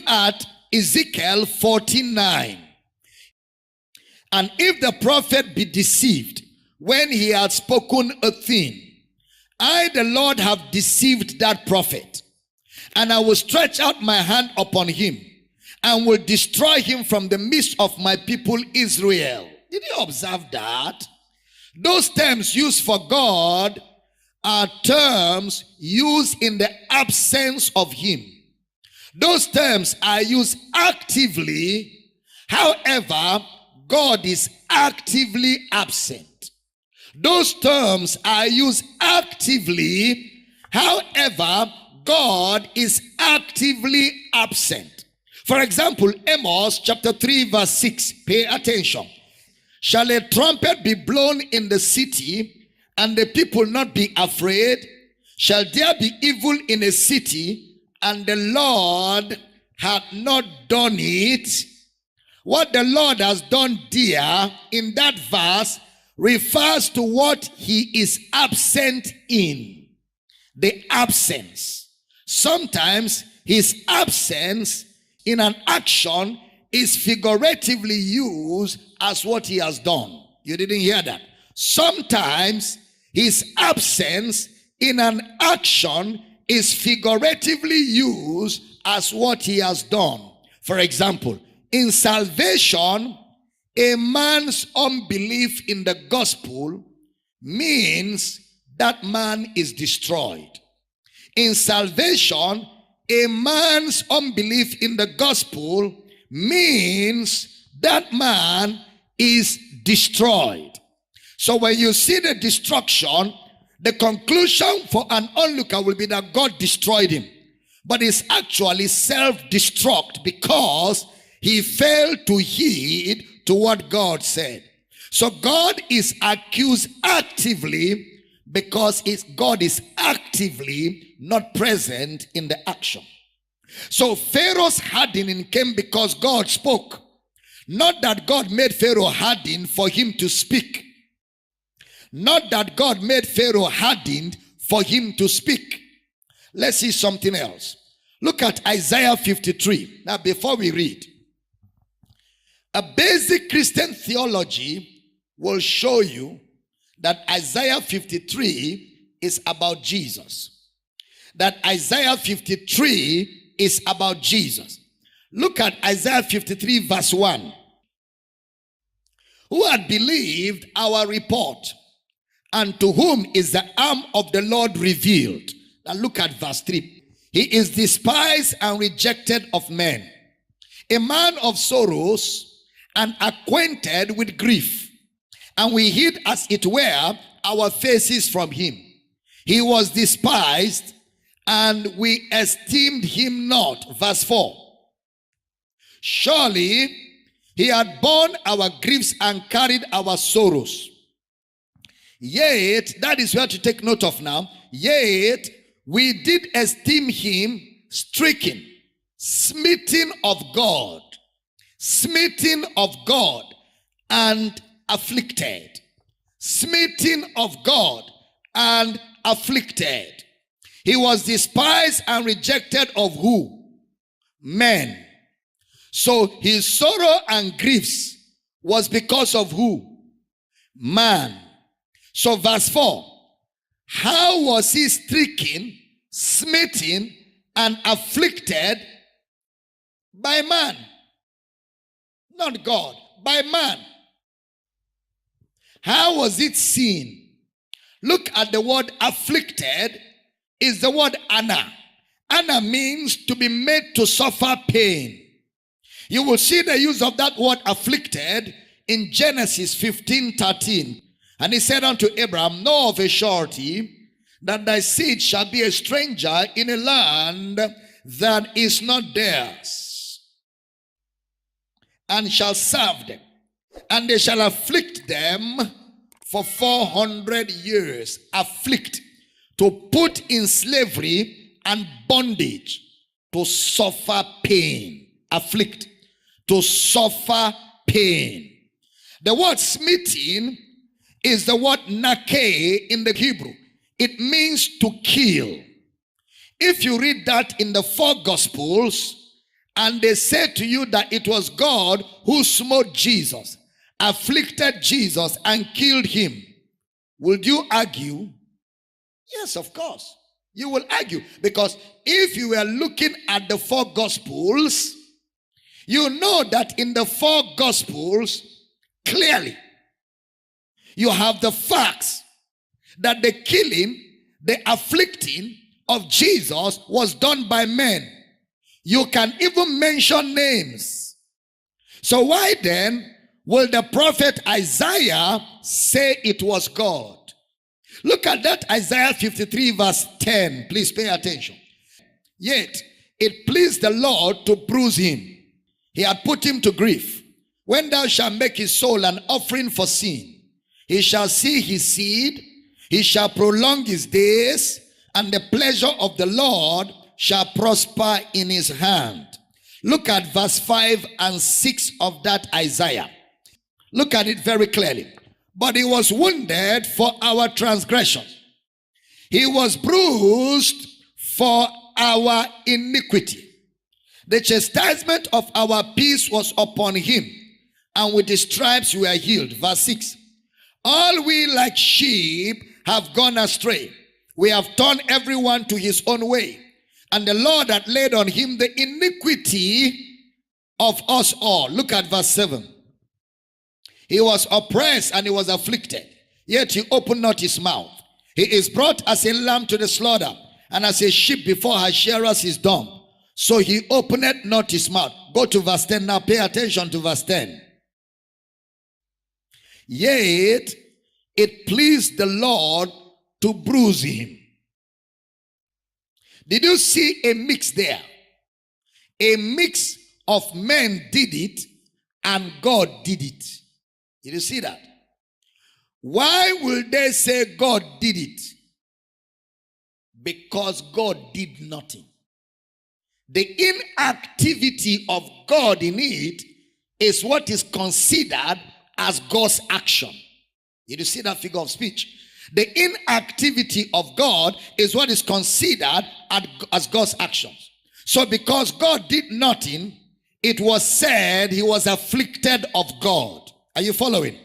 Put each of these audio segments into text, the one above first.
at Ezekiel 49. And if the prophet be deceived when he had spoken a thing, I, the Lord, have deceived that prophet, and I will stretch out my hand upon him and will destroy him from the midst of my people Israel. Did you observe that? Those terms used for God are terms used in the absence of him. Those terms are used actively. However, God is actively absent. Those terms are used actively. However, God is actively absent. For example, Amos chapter 3 verse 6. Pay attention. Shall a trumpet be blown in the city, and the people not be afraid? Shall there be evil in a city, and the Lord hath not done it? What the Lord has done there in that verse refers to what he is absent in. The absence. Sometimes his absence in an action is figuratively used as what he has done. You didn't hear that. Sometimes his absence in an action is figuratively used as what he has done. For example, in salvation, a man's unbelief in the gospel means that man is destroyed. In salvation, a man's unbelief in the gospel means that man is destroyed. So when you see the destruction, the conclusion for an onlooker will be that God destroyed him. But it's actually self-destruct because he failed to heed to what God said. So God is accused actively because God is actively not present in the action. So Pharaoh's hardening came because God spoke. Not that God made Pharaoh harden for him to speak. Not that God made Pharaoh hardened for him to speak. Let's see something else. Look at Isaiah 53. Now before we read, a basic Christian theology will show you that Isaiah 53 is about Jesus. That Isaiah 53 is about Jesus. Look at Isaiah 53 verse 1. Who had believed our report, and to whom is the arm of the Lord revealed? Now look at verse 3. He is despised and rejected of men, a man of sorrows and acquainted with grief, and we hid as it were our faces from him. He was despised, and we esteemed him not. Verse 4. Surely he had borne our griefs and carried our sorrows. Yet, that is where to take note of now. Yet we did esteem him stricken, smitten of God, and afflicted. Smitten of God and afflicted. He was despised and rejected of who? Men. So his sorrow and griefs was because of who? Man. So verse 4. How was he stricken, smitten, and afflicted? By man. Not God, by man. How was it seen? Look at the word afflicted. Is the word anna. Anna means to be made to suffer pain. You will see the use of that word afflicted in Genesis 15:13. And he said unto Abraham, know of a surety that thy seed shall be a stranger in a land that is not theirs, and shall serve them, and they shall afflict them for 400 years. Afflict, to put in slavery and bondage, to suffer pain. Afflict, to suffer pain. The word smitten is the word nakeh in the Hebrew. It means to kill. If you read that in the 4 Gospels, and they say to you that it was God who smote Jesus, afflicted Jesus, and killed him, would you argue? Yes, of course. You will argue. Because if you were looking at the four Gospels, you know that in the four Gospels, clearly, you have the facts that the killing, the afflicting of Jesus was done by men. You can even mention names. So why then will the prophet Isaiah say it was God? Look at that Isaiah 53 verse 10. Please pay attention. Yet it pleased the Lord to bruise him. He had put him to grief. When thou shalt make his soul an offering for sin, he shall see his seed, he shall prolong his days, and the pleasure of the Lord shall prosper in his hand. Look at verse 5 and 6 of that Isaiah. Look at it very clearly. But he was wounded for our transgressions. He was bruised for our iniquity. The chastisement of our peace was upon him, and with his stripes we are healed. Verse 6. All we like sheep have gone astray. We have turned everyone to his own way. And the Lord had laid on him the iniquity of us all. Look at verse 7. He was oppressed and he was afflicted, yet he opened not his mouth. He is brought as a lamb to the slaughter, and as a sheep before her shearers is dumb. So he opened not his mouth. Go to verse 10 now. Pay attention to verse 10. Yet it pleased the Lord to bruise him. Did you see a mix there? A mix of men did it and God did it. Did you see that? Why will they say God did it? Because God did nothing. The inactivity of God in it is what is considered as God's action. Did you see that figure of speech? The inactivity of God is what is considered as God's actions. So because God did nothing, it was said he was afflicted of God. Are you following?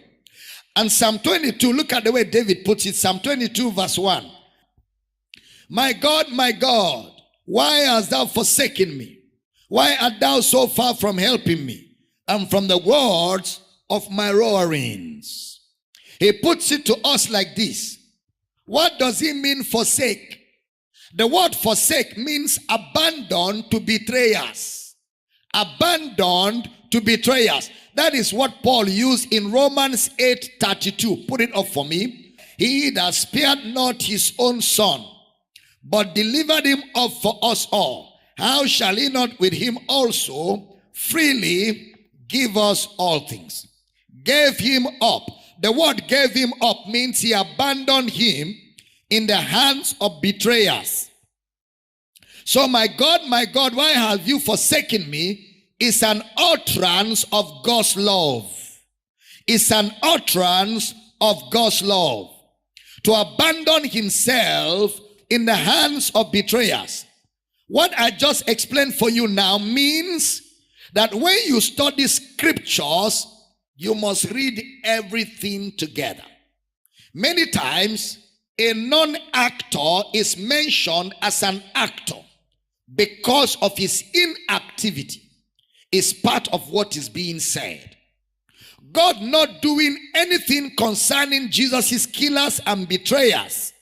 And Psalm 22, look at the way David puts it. Psalm 22 verse 1. My God, why hast thou forsaken me? Why art thou so far from helping me, and from the words of my roarings? He puts it to us like this. What does he mean forsake? The word forsake means abandon to betrayers. Abandoned to betrayers. That is what Paul used in Romans 8:32. Put it up for me. He that spared not his own son, but delivered him up for us all, how shall he not with him also freely give us all things? Gave him up. The word gave him up means he abandoned him in the hands of betrayers. So my God, why have you forsaken me? Is an utterance of God's love. It's an utterance of God's love. To abandon himself in the hands of betrayers. What I just explained for you now means that when you study scriptures, you must read everything together. Many times, a non-actor is mentioned as an actor because of his inactivity. Is part of what is being said. God not doing anything concerning Jesus' killers and betrayers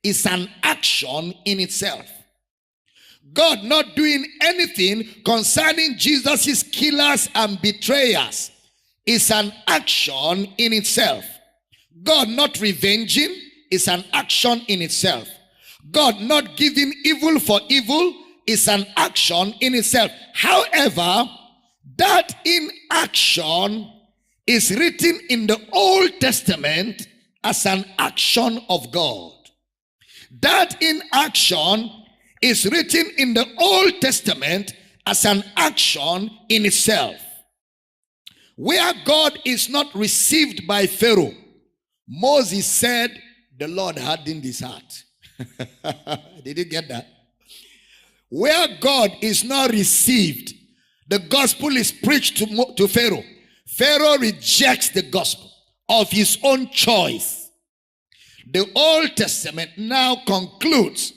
is an action in itself. God not doing anything concerning Jesus' killers and betrayers is an action in itself. God not revenging is an action in itself. God not giving evil for evil is an action in itself. However, that inaction is written in the Old Testament as an action of God. That inaction is written in the Old Testament as an action in itself. Where God is not received by Pharaoh, Moses said, the Lord hardened his heart. Did you get that? Where God is not received The gospel is preached to Pharaoh. Pharaoh rejects the gospel of his own choice. The Old Testament now concludes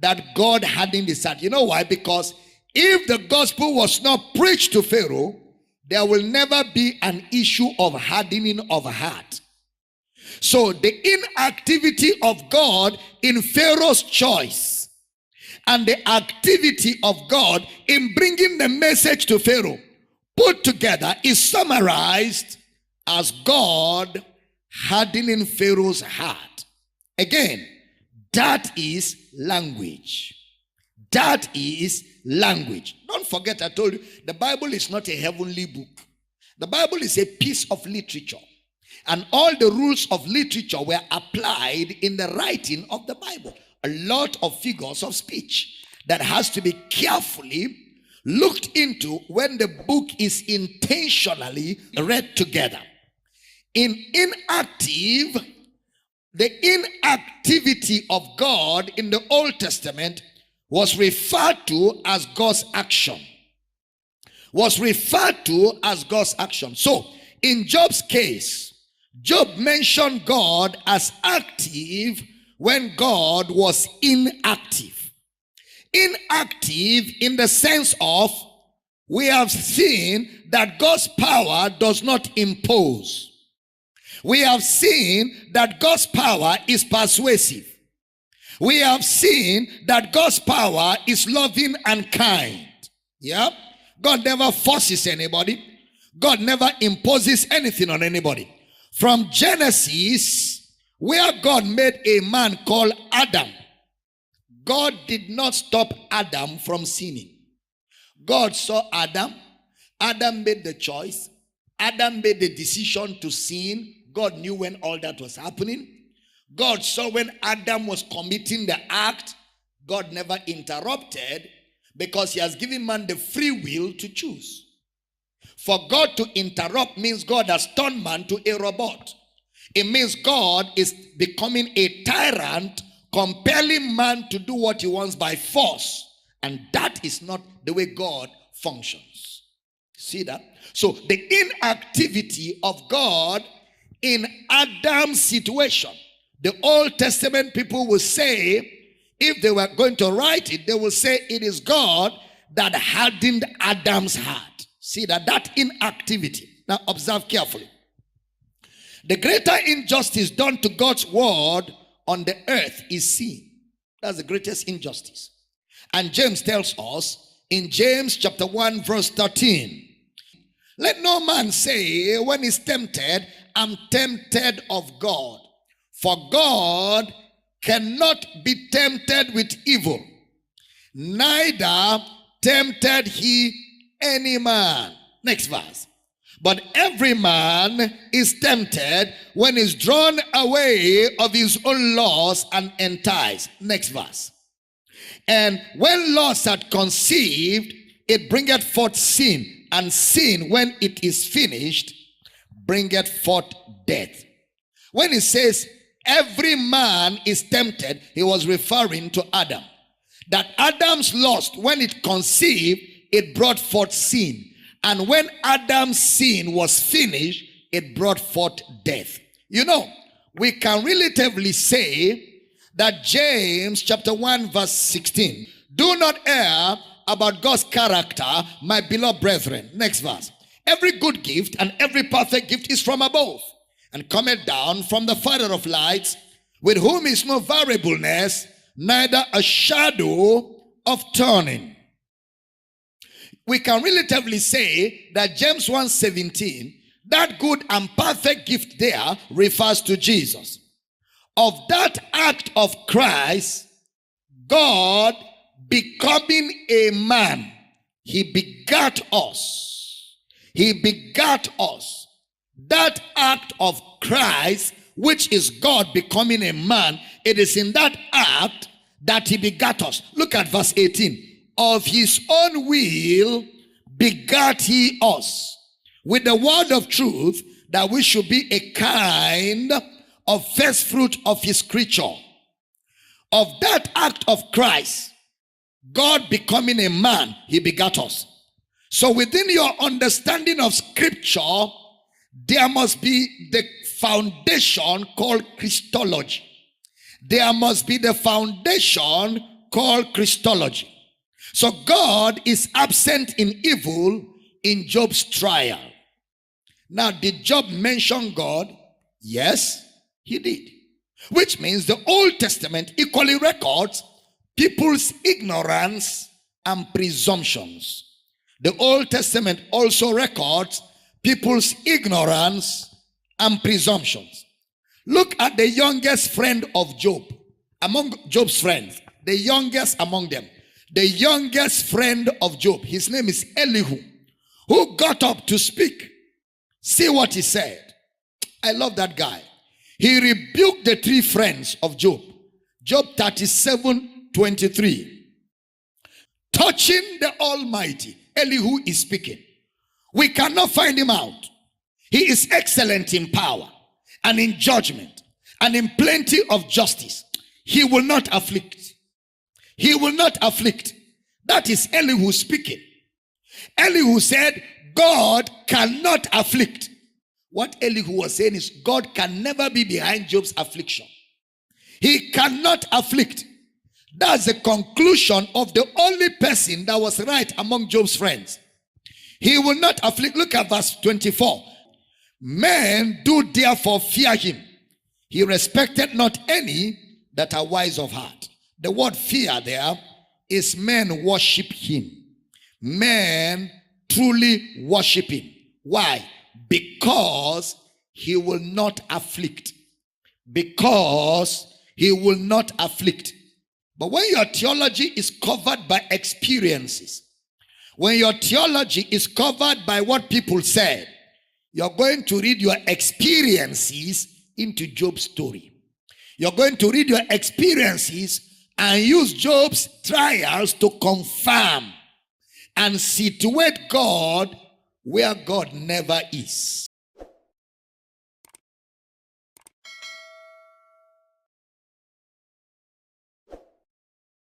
that God hardened his heart. You know why? Because if the gospel was not preached to Pharaoh, there will never be an issue of hardening of heart. So the inactivity of God in Pharaoh's choice and the activity of God in bringing the message to Pharaoh put together is summarized as God hardening Pharaoh's heart. Again, that is language. That is language. Don't forget, I told you, the Bible is not a heavenly book. The Bible is a piece of literature. And all the rules of literature were applied in the writing of the Bible. A lot of figures of speech that has to be carefully looked into when the book is intentionally read together. The inactivity of God in the Old Testament was referred to as God's action. So, in Job's case, Job mentioned God as active when God was inactive. Inactive in the sense of, we have seen that God's power does not impose. We have seen that God's power is persuasive. We have seen that God's power is loving and kind. Yeah? God never forces anybody. God never imposes anything on anybody. From Genesis, where God made a man called Adam, God did not stop Adam from sinning. God saw Adam. Adam made the choice. Adam made the decision to sin. God knew when all that was happening. God saw when Adam was committing the act. God never interrupted because he has given man the free will to choose. For God to interrupt means God has turned man to a robot. It means God is becoming a tyrant, compelling man to do what he wants by force. And that is not the way God functions. See that? So the inactivity of God in Adam's situation, the Old Testament people will say, if they were going to write it, they will say it is God that hardened Adam's heart. See that inactivity. Now observe carefully. The greater injustice done to God's word on the earth is sin. That's the greatest injustice. And James tells us in James chapter 1 verse 13, let no man say when he's tempted, I'm tempted of God. For God cannot be tempted with evil, neither tempted he any man. Next verse. But every man is tempted when he's drawn away of his own lusts and enticed. Next verse. And when lust had conceived, it bringeth forth sin. And sin, when it is finished, bringeth forth death. When he says every man is tempted, he was referring to Adam. That Adam's lust, when it conceived, it brought forth sin. And when Adam's sin was finished, it brought forth death. You know, we can relatively say that James chapter 1 verse 16, do not err about God's character, my beloved brethren. Next verse. Every good gift and every perfect gift is from above, and cometh down from the Father of lights, with whom is no variableness, neither a shadow of turning. We can relatively say that James 1:17, that good and perfect gift there refers to Jesus. Of that act of Christ, God becoming a man, he begat us. He begat us. That act of Christ, which is God becoming a man, it is in that act that he begat us. Look at verse 18. Of his own will begat he us with the word of truth, that we should be a kind of first fruit of his creature. Of that act of Christ, God becoming a man, he begat us. So within your understanding of scripture, there must be the foundation called Christology. There must be the foundation called Christology. So God is absent in evil in Job's trial. Now, did Job mention God? Yes, he did. Which means the Old Testament equally records people's ignorance and presumptions. The Old Testament also records people's ignorance and presumptions. Look at the youngest friend of Job. Among Job's friends, the youngest among them, the youngest friend of Job, his name is Elihu, who got up to speak. See what he said. I love that guy. He rebuked the three friends of Job. Job 37:23. Touching the Almighty, Elihu is speaking. We cannot find him out. He is excellent in power and in judgment and in plenty of justice. He will not afflict. He will not afflict. That is Elihu speaking. Elihu said, God cannot afflict. What Elihu was saying is, God can never be behind Job's affliction. He cannot afflict. That's the conclusion of the only person that was right among Job's friends. He will not afflict. Look at verse 24. Men do therefore fear him. He respected not any that are wise of heart. The word fear there is men worship him. Men truly worship him. Why? Because he will not afflict. Because he will not afflict. But when your theology is covered by experiences, when your theology is covered by what people said, you're going to read your experiences into Job's story. You're going to read your experiences and use Job's trials to confirm and situate God where God never is.